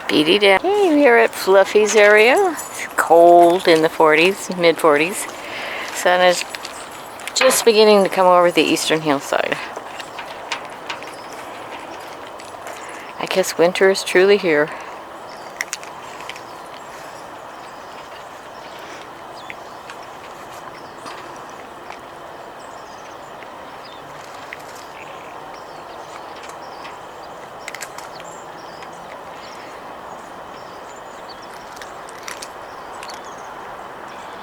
Speedy down. Hey, we are at Fluffy's area. It's cold in the 40s, mid 40s. Sun is just beginning to come over the eastern hillside. I guess winter is truly here.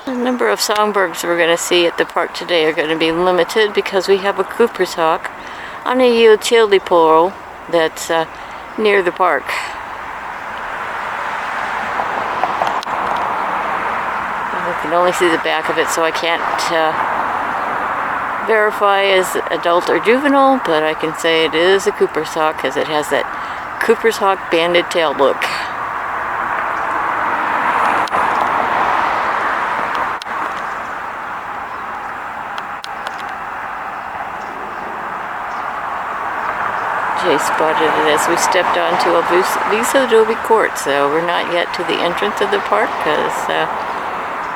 The number of songbirds we're going to see at the park today are going to be limited because we have a Cooper's hawk on a utility pole that's near the park. I can only see the back of it, so I can't verify as adult or juvenile, but I can say it is a Cooper's hawk because it has that Cooper's hawk banded tail look. Jay spotted it as we stepped onto Alviso Adobe Court, so we're not yet to the entrance of the park because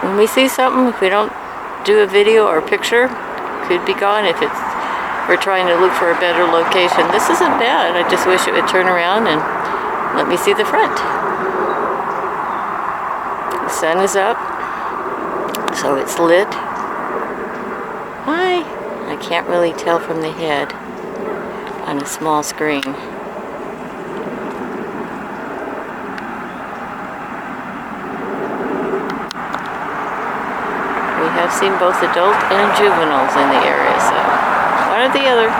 when we see something, if we don't do a video or picture, could be gone if we're trying to look for a better location. This isn't bad. I just wish it would turn around and let me see the front. The sun is up, so it's lit. Hi. I can't really tell from the head on a small screen. We have seen both adult and juveniles in the area, so one or the other.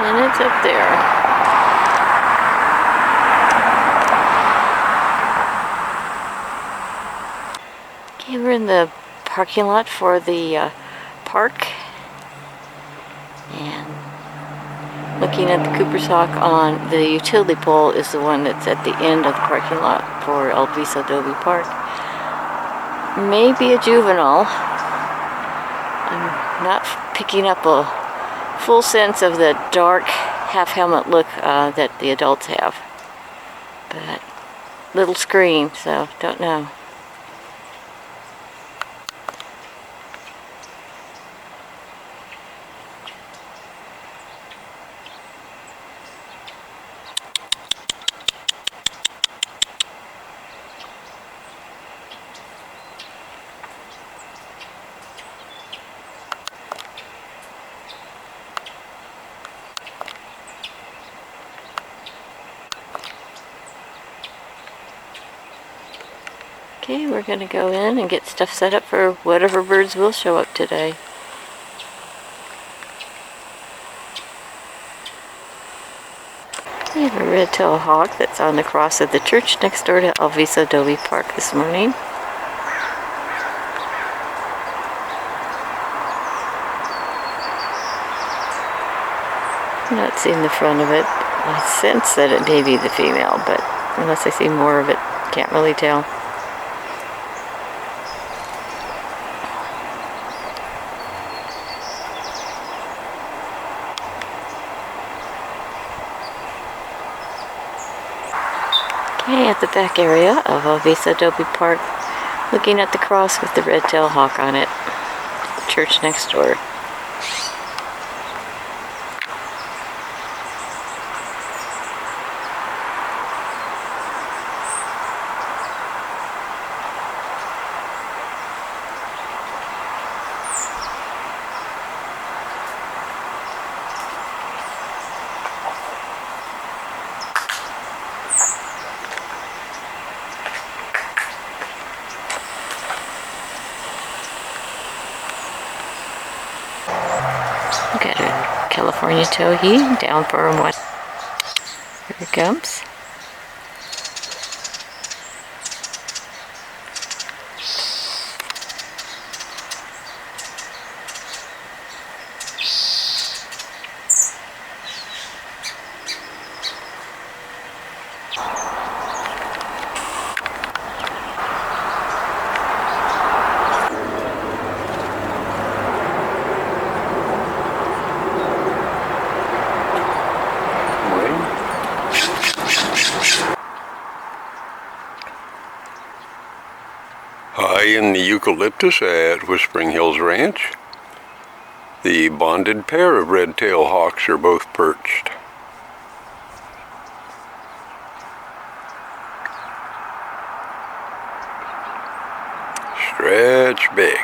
And it's up there. Okay, we're in the parking lot for the park. And looking at the Cooper's hawk on the utility pole is the one that's at the end of the parking lot for Alviso Adobe Park. Maybe a juvenile. I'm not picking up a full sense of the dark half helmet look that the adults have, but little screen, so don't know. Okay, we're going to go in and get stuff set up for whatever birds will show up today. We have a red-tailed hawk that's on the cross of the church next door to Alviso Adobe Park this morning. I'm not seeing the front of it. I sense that it may be the female, but unless I see more of it, can't really tell. Okay, at the back area of Alviso Adobe Park, looking at the cross with the red-tailed hawk on it. Church next door. Got a California Towhee down for him. Here it comes. in the eucalyptus at Whispering Hills Ranch. The bonded pair of red-tailed hawks are both perched. Stretch big.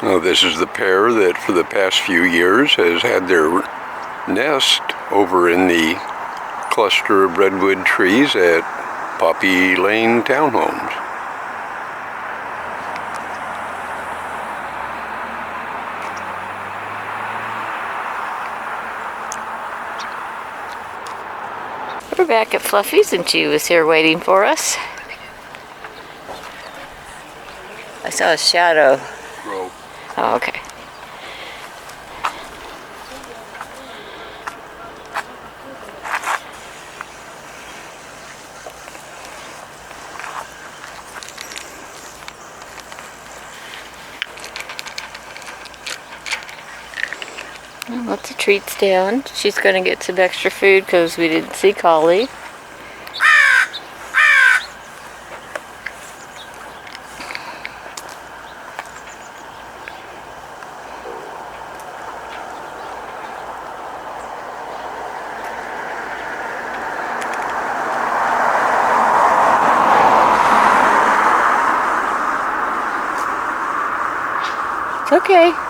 Now, this is the pair that for the past few years has had their nest over in the cluster of redwood trees at Poppy Lane Townhomes. We're back at Fluffy's and she was here waiting for us. I saw a shadow. Rope. Oh, okay. Lots of treats down. She's going to get some extra food because we didn't see Collie. It's okay.